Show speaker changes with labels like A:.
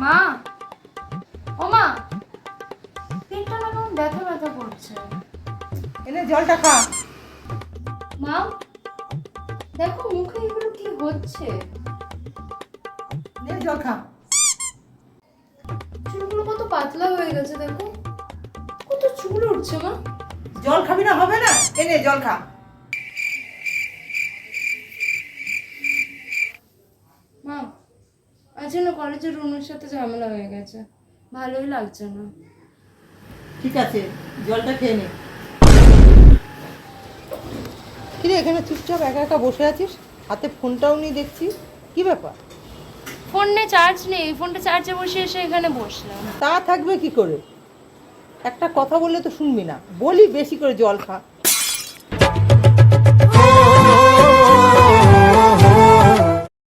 A: মা, ও মা, পেটটা না কেমন ব্যথা ব্যথা করছে।
B: এনে জলটা খা।
A: মা, দেখো মুখে এগুলো কি হচ্ছে।
B: নে জল খা।
A: চুলগুলো কত পাতলা হয়ে গেছে, দেখো কত চুল উঠছে। মা,
B: জল খাবি না হবে না? এনে জল খা।
A: মা, আজ না কলেজের রুমের সাথে ঝামেলা হয়ে গেছে, ভালোই লাগছে না।
B: ঠিক আছে, জলটা খেয়ে নে। কিরে এখানে চুপচাপ একা একা বসে আছিস, হাতে ফোনটাও নিয়ে দেখছি, কি ব্যাপার?
A: ফোনে চার্জ নেই, ফোনটা চার্জে বসিয়ে এসে এখানে বসলাম।
B: তা থাকবে কি করে? একটা কথা বললে তো শুনবি না, বলি বেশি করে জল খা।